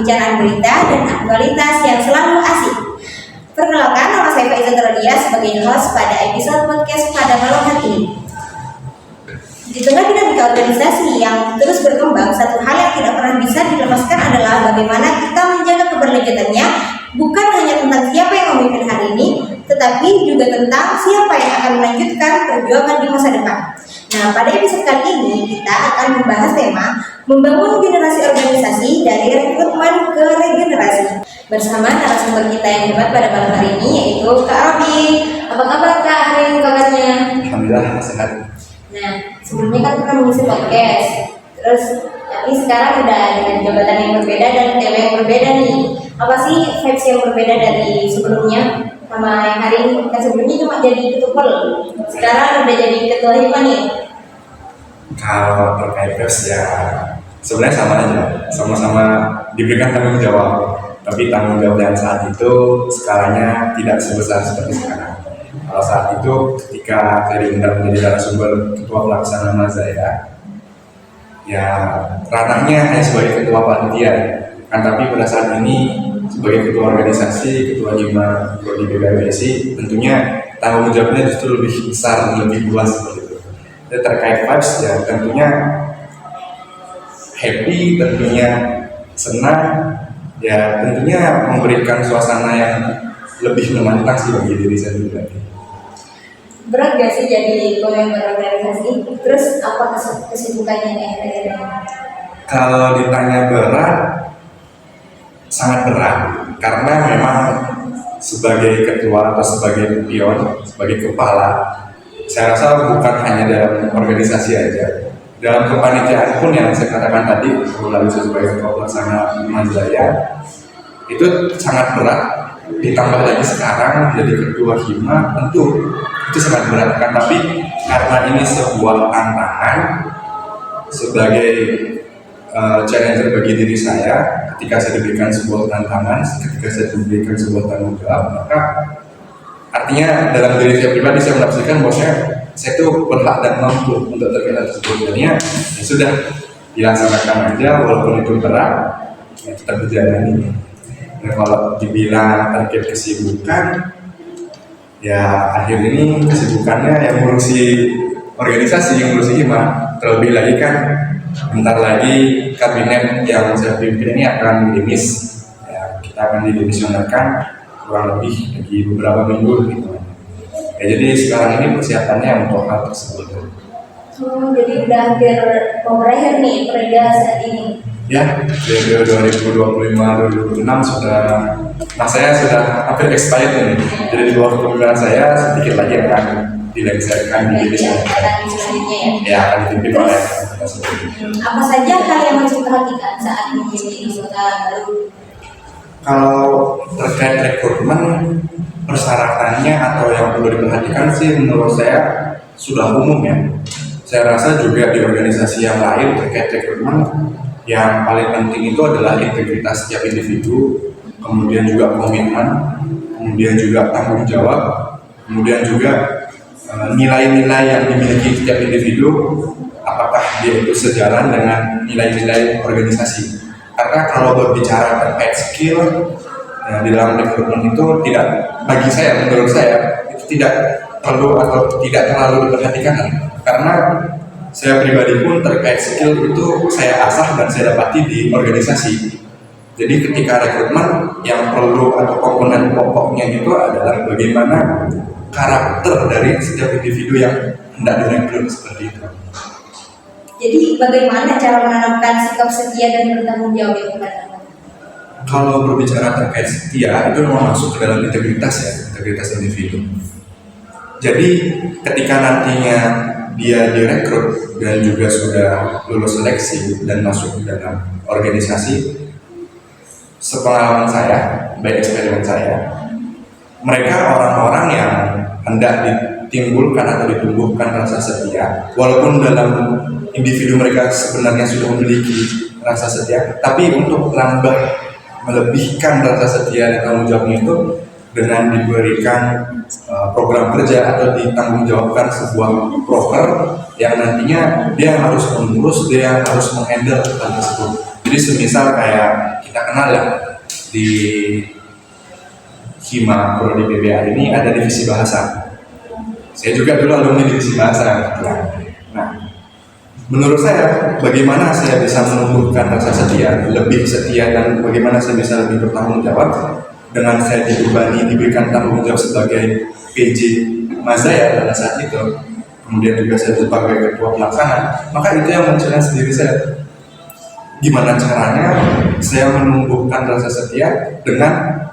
pembicaraan berita dan aktualitas yang selalu asik. Perkenalkan, nama saya Faiza Rodia sebagai host pada episode podcast pada malam hari ini. Di tengah dinamika organisasi yang terus berkembang, satu hal yang tidak pernah bisa dilepaskan adalah bagaimana kita menjaga keberlanjutannya, bukan hanya tentang siapa yang memimpin hari ini, tetapi juga tentang siapa yang akan melanjutkan perjuangan di masa depan. Nah, pada episode kali ini kita akan membahas tema membangun generasi organisasi dari rekrutmen ke regenerasi bersama narasumber kita yang hebat pada malam hari ini, yaitu Kak Robi. Apa kabar Kak hari ini kabarnya? Alhamdulillah sehat. Nah, sebelumnya kan pernah mengisi podcast, terus tapi sekarang udah dengan jabatan yang berbeda dan tema yang berbeda nih. Apa sih vibes yang berbeda dari sebelumnya sama yang hari ini? Kan sebelumnya cuma jadi ketupel, sekarang udah jadi ketua hima nih. Kalau terkait vibes ya sebenarnya sama aja, sama-sama diberikan tanggung jawab. Tapi tanggung jawab yang saat itu skalanya tidak sebesar seperti sekarang. Kalau saat itu ketika saya diundang menjadi narasumber ketua pelaksana Mazaya, ya ranahnya hanya sebagai ketua panitia. Kan tapi pada saat ini sebagai ketua organisasi, ketua hima di BPMSI, tentunya tanggung jawabnya justru lebih besar, lebih luas seperti itu. Dan terkait vibes ya tentunya happy, tentunya senang, ya tentunya memberikan suasana yang lebih menantang sih bagi diri saya pribadi. Berat gak sih jadi pemimpin organisasi? Terus apa kesibukannya nih? Kalau ditanya berat, sangat berat karena memang sebagai ketua atau sebagai pion, sebagai kepala, saya rasa bukan hanya dalam organisasi aja, dalam kepanitiaan pun yang saya katakan tadi, lalu sebagai ketua pelaksana Mazaya itu sangat berat. Ditambah lagi sekarang jadi ketua hima, tentu itu sangat berat kan, tapi karena ini sebuah tantangan sebagai challenger bagi diri saya, ketika saya diberikan sebuah tantangan, ketika saya diberikan sebuah tanggung jawab, maka artinya dalam diri saya pribadi saya menafsirkan bahwa saya itu berhak dan mampu untuk terkena tersebut. Jadinya ya sudah dilaksanakan aja walaupun itu berat, ya kita berjalani. Nah, kalau dibilang target kesibukan, ya akhir ini kesibukannya yang ngurusi organisasi, yang ngurusi hima. Terlebih lagi kan bentar lagi kabinet yang saya pimpin ini akan didemis, ya, kita akan didemisionerkan kurang lebih lagi beberapa minggu gitu. Ya, jadi sekarang ini persiapannya untuk hal tersebut. Jadi udah hampir mau berakhir nih periode saat ini. Ya, periode 2025-2026 sudah, nah saya sudah hampir expired ini. Jadi di bawah kepemimpinan saya sedikit lagi akan dilengsarkan di divisi selanjutnya ya. Ya, akan dipimpin oleh Apa saja hal yang harus diperhatikan saat menjadi anggota baru? Kalau terkait rekrutmen, persyaratannya atau yang perlu diperhatikan sih menurut saya sudah umum ya. Saya rasa juga di organisasi yang lain terkait rekrutmen, yang paling penting itu adalah integritas setiap individu, kemudian juga komitmen, kemudian juga tanggung jawab, kemudian juga nilai-nilai yang dimiliki setiap individu, apakah dia itu sejalan dengan nilai-nilai organisasi. Karena kalau berbicara terkait skill, di dalam rekrutmen itu tidak, bagi saya, menurut saya itu tidak perlu atau tidak terlalu diperhatikan, karena saya pribadi pun terkait skill itu saya asah dan saya dapati di organisasi. Jadi ketika rekrutmen yang perlu atau komponen pokoknya itu adalah bagaimana karakter dari setiap individu yang hendak direkrut seperti itu. Jadi bagaimana cara menanamkan sikap setia dan bertanggung jawab yang kepada? Kalau berbicara terkait setia itu memang masuk ke dalam integritas ya, integritas individu. Jadi ketika nantinya dia direkrut dan juga sudah lulus seleksi dan masuk ke dalam organisasi, sepengalaman saya, baik eksperimen saya, mereka orang-orang yang hendak ditimbulkan atau ditumbuhkan rasa setia, walaupun dalam individu mereka sebenarnya sudah memiliki rasa setia, tapi untuk menambah melebihkan rasa setia dan tanggung jawabnya itu dengan diberikan program kerja atau ditanggung jawabkan sebuah proker yang nantinya dia harus mengurus, dia harus menghandle hal tersebut. Jadi semisal kayak kita kenal ya, di Hima Prodi PBA ini ada divisi bahasa. Saya juga dulu alumni divisi bahasa. Nah, menurut saya, bagaimana saya bisa menumbuhkan rasa setia, lebih setia, dan bagaimana saya bisa lebih bertanggung jawab dengan saya diberikan tanggung jawab sebagai PJ Mazaya pada saat itu, kemudian juga saya sebagai ketua pelaksana, maka itu yang men-challenge diri saya. Gimana caranya saya menumbuhkan rasa setia dengan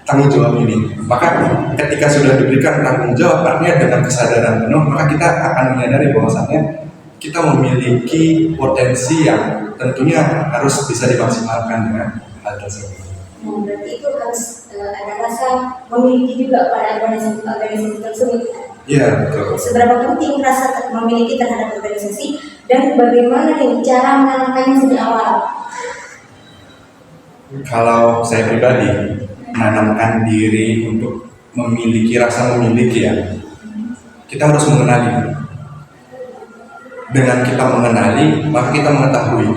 tanggung jawab ini? Maka ketika sudah diberikan tanggung jawab, artinya dengan kesadaran penuh, maka kita akan menyadari bahwasannya kita memiliki potensi yang tentunya harus bisa dimaksimalkan dengan hal tersebut. Berarti itu harus ada rasa memiliki juga pada organisasi tersebut. Iya, betul. Seberapa penting rasa memiliki terhadap organisasi dan bagaimana nih cara menanamkannya sejak awal? Kalau saya pribadi menanamkan diri untuk memiliki rasa memiliki, ya, kita harus mengenali. Dengan kita mengenali, maka kita mengetahui.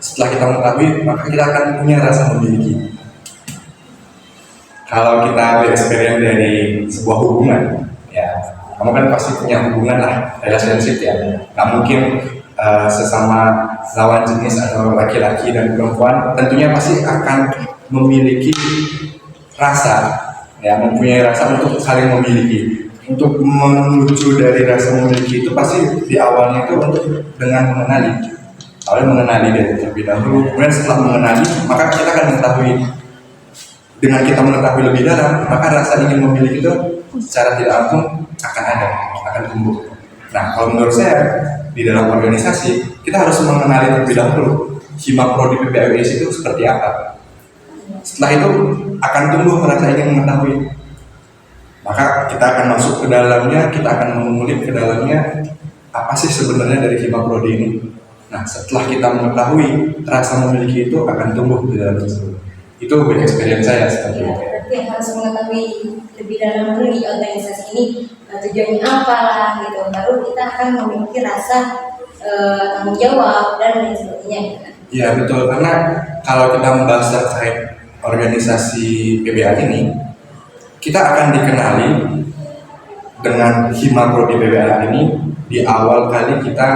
Setelah kita mengetahui, maka kita akan punya rasa memiliki. Kalau kita bereksperience dari sebuah hubungan, ya, kamu kan pasti punya hubungan lah, relationship ya. Gak mungkin sesama lawan jenis atau laki-laki dan perempuan, tentunya pasti akan memiliki rasa, ya, mempunyai rasa untuk saling memiliki. Untuk menuju dari rasa memiliki itu pasti di awalnya itu untuk dengan mengenali. Awalnya mengenali dari terlebih dahulu, kemudian setelah mengenali, maka kita akan mengetahui. Dengan kita mengetahui lebih dalam, maka rasa ingin memiliki itu secara tidak langsung akan ada, akan tumbuh. Nah, kalau menurut saya, di dalam organisasi, kita harus mengenali terlebih dahulu Hima Prodi PBAUIS itu seperti apa. Setelah itu, akan tumbuh rasa ingin mengetahui. Maka kita akan masuk ke dalamnya, kita akan mengulik ke dalamnya, apa sih sebenarnya dari Hima Prodi ini. Nah, setelah kita mengetahui, rasa memiliki itu akan tumbuh di dalam tersebut. Itu experience saya seperti itu. Berarti harus mengetahui lebih dalam dulu di organisasi ini tujuannya apa lah gitu. Baru kita akan memiliki rasa tanggung jawab dan lain sebagainya. Iya betul, karena kalau kita membahas terkait organisasi PBA ini, kita akan dikenali dengan Hima Prodi PBA ini di awal kali kita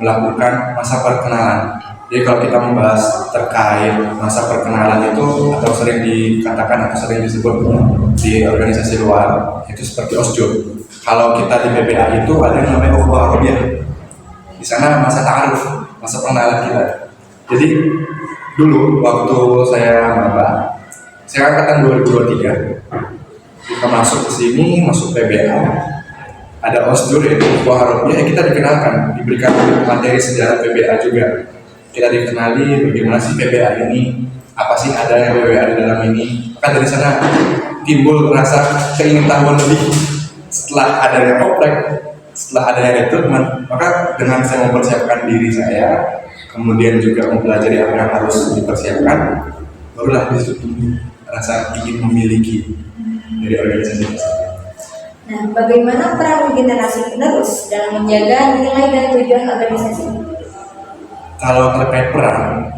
melakukan masa perkenalan. Jadi kalau kita membahas terkait masa perkenalan itu, atau sering dikatakan atau sering disebut di organisasi luar, itu seperti OSJO. Kalau kita di PBA itu ada yang namanya Ukhuwah Arabiyah. Di sana masa ta'aruf, masa pengenalan kita. Jadi dulu waktu saya maba, saya angkatan 2023, kita masuk ke sini, masuk PBA, ada OSJO yaitu Ukhuwah Arabiyah, kita dikenalkan, diberikan materi sejarah PBA juga. Kita dikenali bagaimana sih PBA ini, apa sih ada yang PBA di dalam ini. Maka dari sana timbul rasa keingintahuan lebih. Setelah adanya oprek, setelah adanya rekrutmen, maka dengan saya mempersiapkan diri saya, kemudian juga mempelajari apa yang harus dipersiapkan, barulah disitu rasa ingin memiliki dari organisasi tersebut. Nah, bagaimana peran generasi penerus dalam menjaga nilai dan tujuan organisasi? Kalau terkait peran,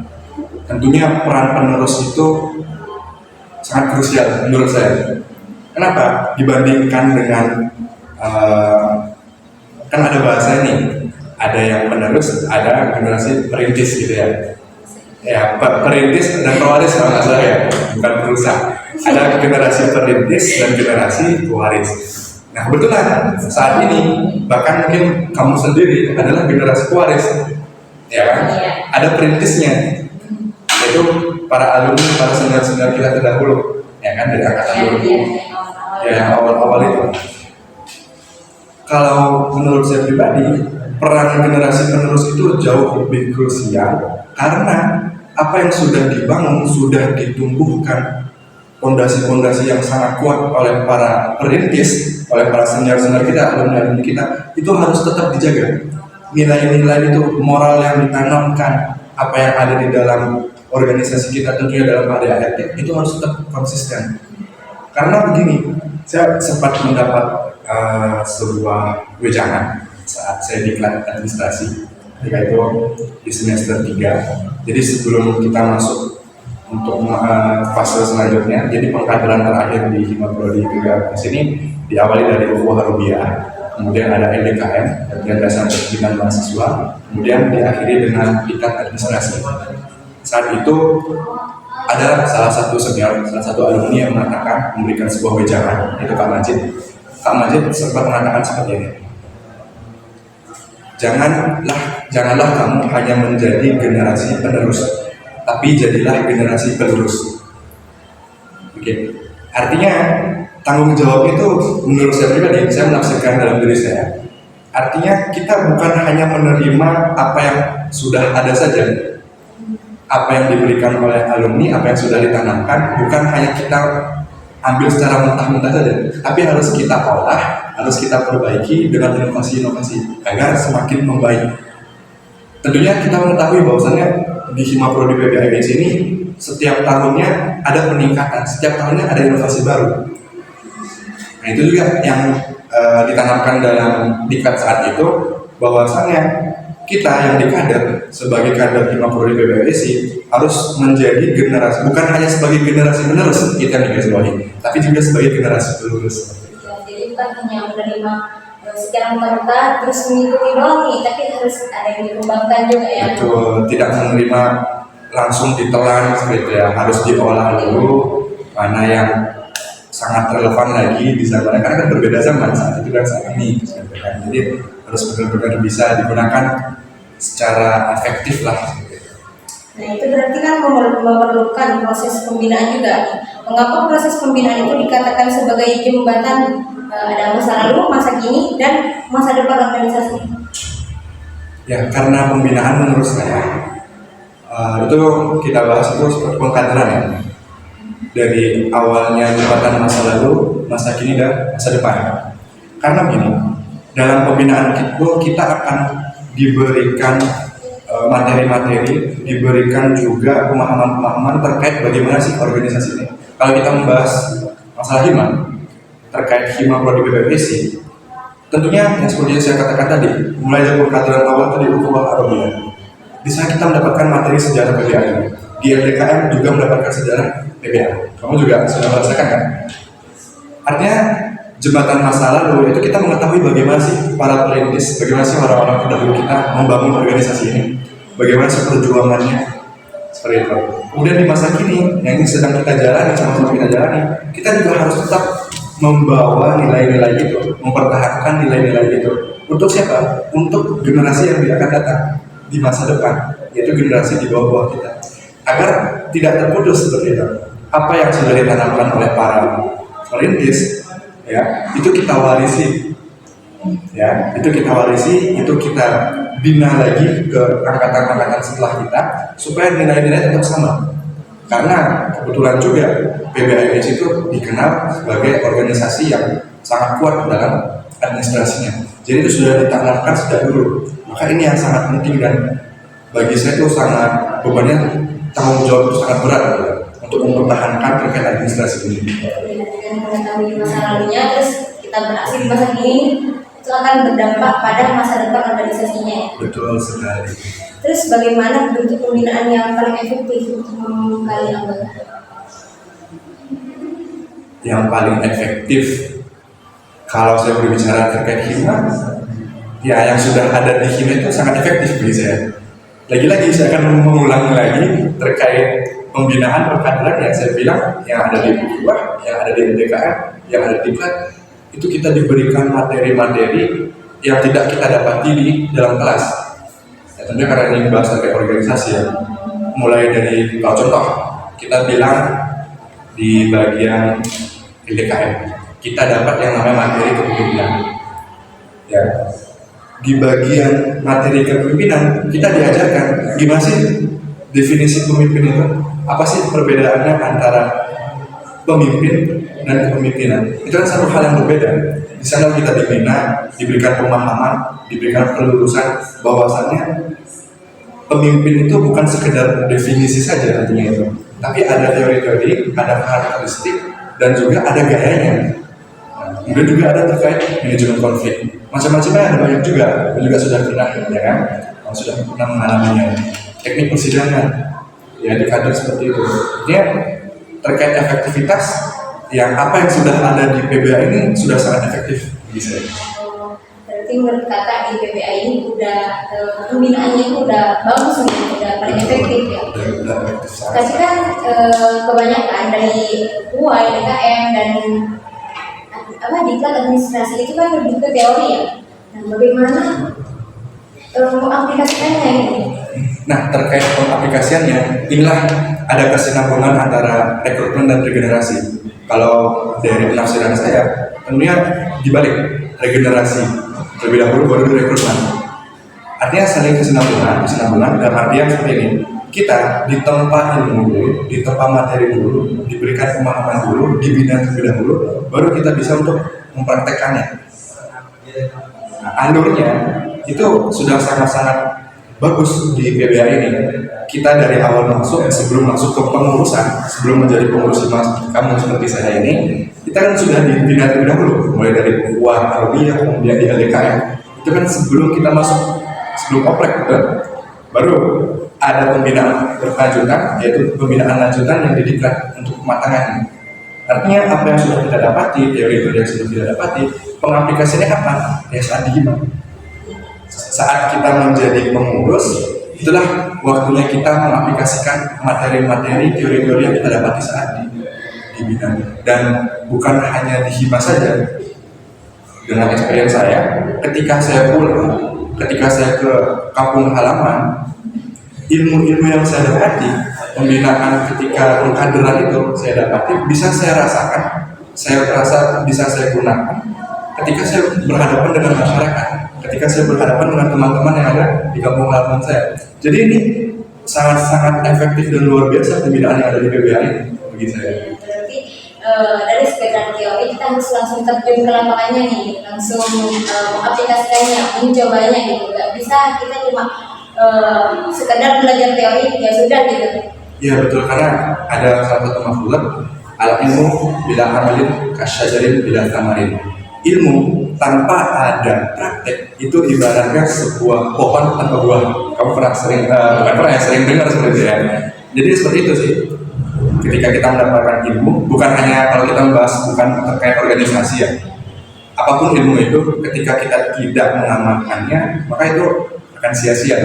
tentunya peran penerus itu sangat krusial menurut saya. Kenapa? Dibandingkan dengan kan ada bahasa nih, ada yang penerus, ada generasi perintis gitu ya. Ya, perintis dan pewaris kalau nggak salah ya, bukan perusahaan. Ada generasi perintis dan generasi pewaris. Nah kebetulan saat ini bahkan mungkin kamu sendiri adalah generasi pewaris. Ya kan? Ada perintisnya, yaitu para alumni, para senior-senior kita terdahulu, ya kan, dari angkatan 2000, ya yang awal-awal itu. Kalau menurut saya pribadi, peran generasi penerus itu jauh lebih krusial karena apa yang sudah dibangun, sudah ditumbuhkan fondasi-fondasi yang sangat kuat oleh para perintis, oleh para senior-senior kita, alumni-alumni kita, itu harus tetap dijaga. Nilai-nilai itu, moral yang ditanamkan, apa yang ada di dalam organisasi kita, tentunya dalam ADART, itu harus tetap konsisten. Karena begini, saya sempat mendapat sebuah wejangan saat saya diklat administrasi, ketika itu di semester 3. Jadi sebelum kita masuk untuk fase selanjutnya. Jadi pengkaderan terakhir di Hima Prodi PBAIS ini diawali dari ukhuwah Rubiah, kemudian ada LDKM, latihan dasar pembinaan mahasiswa, kemudian diakhiri dengan tingkat administrasi. Saat itu ada salah satu senior, salah satu alumni yang mengatakan, memberikan sebuah wejangan, yaitu Kak Majid. Kak Majid sempat mengatakan seperti ini, janganlah kamu hanya menjadi generasi penerus, tapi jadilah generasi penerus. Oke. Artinya tanggung jawab itu menurut saya pribadi, saya menafsirkan dalam diri saya. Artinya kita bukan hanya menerima apa yang sudah ada saja, apa yang diberikan oleh alumni, apa yang sudah ditanamkan, bukan hanya kita ambil secara mentah-mentah saja, tapi harus kita olah, harus kita perbaiki dengan inovasi-inovasi agar semakin membaik. Tentunya kita mengetahui bahwasannya di Hima Prodi PBAIS ini setiap tahunnya ada peningkatan, setiap tahunnya ada inovasi baru. Nah itu juga yang ditanamkan dalam diklat saat itu, bahwasannya kita yang dikader sebagai kader Hima Prodi PBAIS harus menjadi generasi, bukan hanya sebagai generasi penerus kita nih guys, tapi juga sebagai generasi penerus. Jadi bukan hanya menerima secara mentah-mentah terus mengikuti doang nih, tapi harus ada yang dikembangkan juga ya. Betul, tidak menerima langsung ditelan seperti ya, harus diolah dulu mana yang sangat relevan lagi di zaman, karena kan berbeda zaman saat itu dan saat ini, jadi harus benar-benar bisa digunakan secara efektif lah. Nah itu berarti kan memerlukan proses pembinaan juga. Mengapa proses pembinaan itu dikatakan sebagai jembatan ada masa lalu, masa kini, dan masa depan organisasi? Ya karena pembinaan menurut saya itu kita bahas itu seperti pengkaderan ya. Dari awalnya jembatan masa lalu, masa kini, dan masa depan. Karena begini, dalam pembinaan itu kita akan diberikan materi-materi, diberikan juga pemahaman-pemahaman terkait bagaimana sih organisasi ini. Kalau kita membahas masalah Hima, terkait Hima Prodi PBAIS, tentunya yang seperti yang saya katakan tadi, mulai dari pengkaderan awal tadi ukhuwah Rubiah. Di sana kita mendapatkan materi sejarah PBAIS. Di LDKM juga mendapatkan sejarah PBA. Kamu juga sudah merasakan kan? Artinya jembatan masa lalu itu kita mengetahui bagaimana sih para perintis, bagaimana sih orang-orang terdahulu kita membangun organisasi ini, bagaimana sih perjuangannya, seperti itu. Kemudian di masa kini yang ini sedang kita jalani, sama-sama kita jalani, kita juga harus tetap membawa nilai-nilai itu, mempertahankan nilai-nilai itu. Untuk siapa? Untuk generasi yang akan datang di masa depan, yaitu generasi di bawah kita, agar tidak terputus seperti itu. Apa yang sudah ditanamkan oleh para perintis, ya itu kita warisi, ya itu kita warisi, itu kita bina lagi ke angkatan-angkatan setelah kita, supaya nilai-nilai tetap sama. Karena kebetulan juga PBAIS itu dikenal sebagai organisasi yang sangat kuat dalam administrasinya. Jadi itu sudah ditanamkan sejak dulu. Maka ini yang sangat penting, dan bagi saya itu sangat bebannya, tanggung jawab itu sangat berat gitu, untuk mempertahankan terkait administrasi ini. Dengan mengetahui masa lalunya, terus kita berhasil di masa kini, itu akan berdampak pada masa depan organisasinya. Betul sekali. Terus bagaimana bentuk pembinaan yang paling efektif untuk membekali anggota? Yang paling efektif, kalau saya berbicara terkait Hima, ya yang sudah ada di Hima itu sangat efektif bagi saya. Lagi-lagi saya akan mengulangi lagi terkait pembinaan perkaderan yang saya bilang, yang ada di ukhuwah, yang ada di LDKM, yang ada di diklat, itu kita diberikan materi-materi yang tidak kita dapati di dalam kelas. Ya, tentunya karena ini bahas terkait organisasi ya. Mulai dari, kalau contoh, kita bilang di bagian LDKM, kita dapat yang namanya materi kepemimpinan. Ya, di bagian materi kepemimpinan kita diajarkan gimana sih definisi pemimpin itu, apa sih perbedaannya antara pemimpin dan kepemimpinan. Itu kan satu hal yang berbeda. Di sana kita dibina, diberikan pemahaman, diberikan pelurusan bahwasannya pemimpin itu bukan sekedar definisi saja nantinya itu, tapi ada teori-teori, ada karakteristik, dan juga ada gayanya. Kemudian juga ada terkait manajemen konflik. Macam-macamnya ada banyak juga sudah pernah, ya kan? Sudah pernah mengalaminya. Teknik persidangan, ya di kader seperti itu. Dia terkait efektivitas yang apa yang sudah ada di PBA ini sudah sangat efektif bisa. Berarti menurut kakak di PBA ini udah pembinaannya itu udah bagus nih, udah paling efektif ya. Udah efektif sangat. Tapi kan kebanyakan dari UI, DKM dan diklat administrasi itu kan lebih ke teori ya. Nah, bagaimana mengaplikasikannya ini? Nah, terkait pengaplikasiannya, inilah ada kesinambungan antara rekrutmen dan regenerasi. Kalau dari penafsiran saya, tentunya dibalik regenerasi terlebih dahulu baru rekrutmen. Artinya saling kesinambungan dalam artian seperti ini. Kita ditempa ilmu dulu, ditempa materi dulu, diberikan pemahaman dulu, dibina terlebih dahulu, baru kita bisa untuk mempraktekkannya. Nah, alurnya itu sudah sangat-sangat bagus di PBA ini. Kita dari awal masuk, sebelum masuk ke pengurusan, sebelum menjadi pengurus kamu seperti saya ini, kita kan sudah dibina terlebih dahulu, mulai dari UA, Arabia, kemudian di LDKM. Itu kan sebelum kita masuk, sebelum oprek, kan? Baru ada pembinaan berkelanjutan, yaitu pembinaan lanjutan yang didiklat untuk kematangan. Artinya apa yang sudah kita dapati, teori-teori yang sudah kita dapati, pengaplikasiannya apa? Ya saat dihima. Saat kita menjadi pengurus, itulah waktunya kita mengaplikasikan materi-materi, teori-teori yang kita dapati saat di bidang. Dan bukan hanya di hima saja. Dengan experience saya, ketika saya pulang, ketika saya ke kampung halaman, ilmu-ilmu yang saya dapati, pembinaan ketika pengkaderan itu saya dapati, bisa saya rasakan, saya rasa bisa saya gunakan ketika saya berhadapan dengan masyarakat, ketika saya berhadapan dengan teman-teman yang ada di kampung halaman saya. Jadi ini sangat-sangat efektif dan luar biasa pembinaan yang ada di PBA ini bagi saya. Berarti dari sekedar teori kita harus langsung terjun ke lapangannya nih, langsung mengaplikasikannya, mencobanya gitu. Gak bisa kita cuma sekedar belajar teori ya sudah gitu. Iya betul, karena ada salah satu makhluk al ilmu bila amalin kasyajarin bila tamarin. Ilmu tanpa ada praktek itu ibaratnya sebuah pohon tanpa buah. Kamu pernah sering dengar seperti itu ya. Jadi seperti itu sih. Ketika kita mendapatkan ilmu, bukan hanya kalau kita membahas bukan terkait organisasi ya. Apapun ilmu itu, ketika kita tidak mengamalkannya, maka itu akan sia-sia.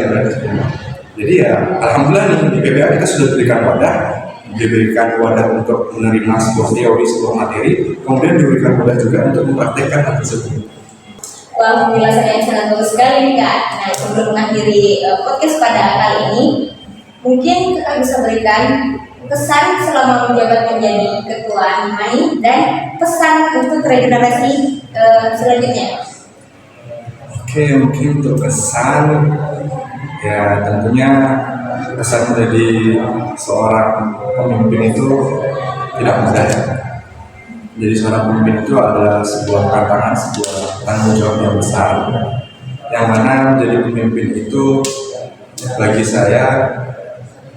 Jadi ya, alhamdulillah nih di PBA kita sudah diberikan wadah untuk menerima sebuah teori, sebuah materi, kemudian diberikan wadah juga untuk mempraktekkan hal tersebut. Wah, penjelasannya sangat bagus sekali nih Kak. Nah, sebelum mengakhiri podcast pada kali ini, mungkin Kakak bisa berikan pesan selama menjabat menjadi ketua HIMAI dan pesan untuk regenerasi selanjutnya. Oke, mungkin untuk pesan, ya tentunya pesan menjadi seorang pemimpin itu tidak mudah. Jadi seorang pemimpin itu adalah sebuah tantangan, sebuah tanggung jawab yang besar. Yang mana menjadi pemimpin itu bagi saya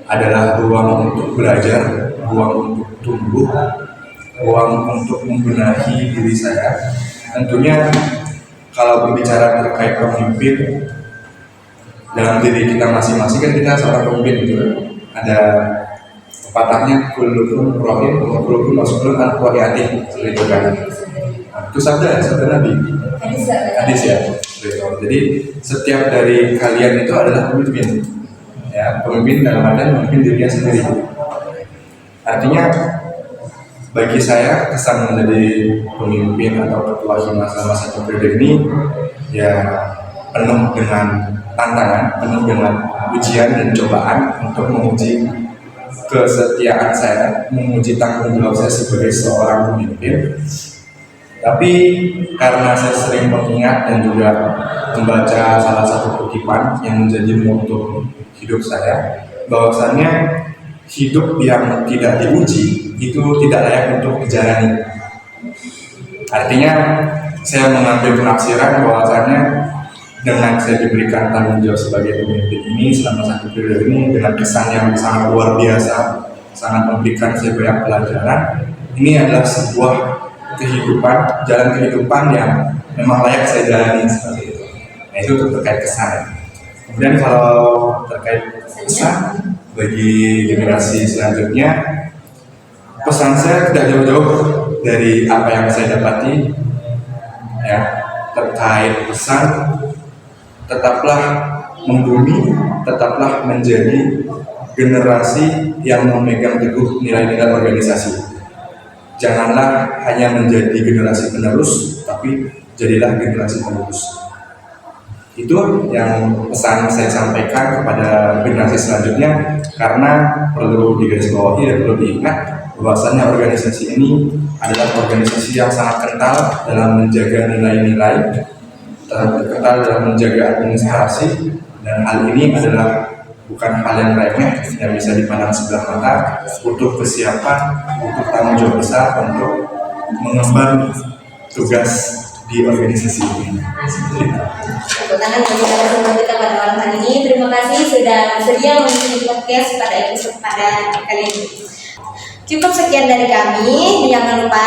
adalah ruang untuk belajar, ruang untuk tumbuh, ruang untuk membenahi diri saya. Tentunya kalau berbicara terkait pemimpin, dalam diri kita masing-masing kan kita seorang pemimpin gitu. Ada pepatahnya kullukum rohim wa kullukum mas'ulun an ra'iyatihi, seperti itu kan. Itu sabda Nabi. Hadis ya. Jadi setiap dari kalian itu adalah pemimpin. Ya, pemimpin dalam artian memimpin dirinya sendiri. Artinya bagi saya kesan menjadi pemimpin atau ketua HIMA selama 1 periode ini ya penuh dengan tantangan, penuh dengan ujian dan cobaan untuk menguji kesetiaan saya, menguji tanggung jawab saya sebagai seorang pemimpin. Tapi karena saya sering mengingat dan juga membaca salah satu kutipan yang menjadi motto hidup saya, bahwasannya hidup yang tidak diuji itu tidak layak untuk dijalani. Artinya saya mengambil penafsiran bahwasannya dengan saya diberikan tanggung jawab sebagai pemimpin ini selama 1 periode ini dengan kesan yang sangat luar biasa, sangat memberikan saya banyak pelajaran. Ini adalah sebuah kehidupan, jalan kehidupan yang memang layak saya jalani seperti itu. Nah itu terkait kesan. Kemudian kalau terkait pesan, bagi generasi selanjutnya, pesan saya tidak jauh-jauh dari apa yang saya dapati ya, terkait pesan tetaplah membumi, tetaplah menjadi generasi yang memegang teguh nilai-nilai organisasi. Janganlah hanya menjadi generasi penerus, tapi jadilah generasi penerus. Itu yang pesan saya sampaikan kepada generasi selanjutnya, karena perlu digarisbawahi dan perlu diingat bahwasanya organisasi ini adalah organisasi yang sangat kental dalam menjaga nilai-nilai, kental dalam menjaga administrasi, dan hal ini adalah bukan hal yang remeh yang bisa dipandang sebelah mata, butuh kesiapan, butuh tanggung jawab besar untuk mengemban tugas di organisasi ini. Tepuk tangan bagi narasumber kita pada malam hari ini. Terima kasih sudah bersedia mengikuti podcast pada episode pada kali ini. Cukup sekian dari kami. Jangan lupa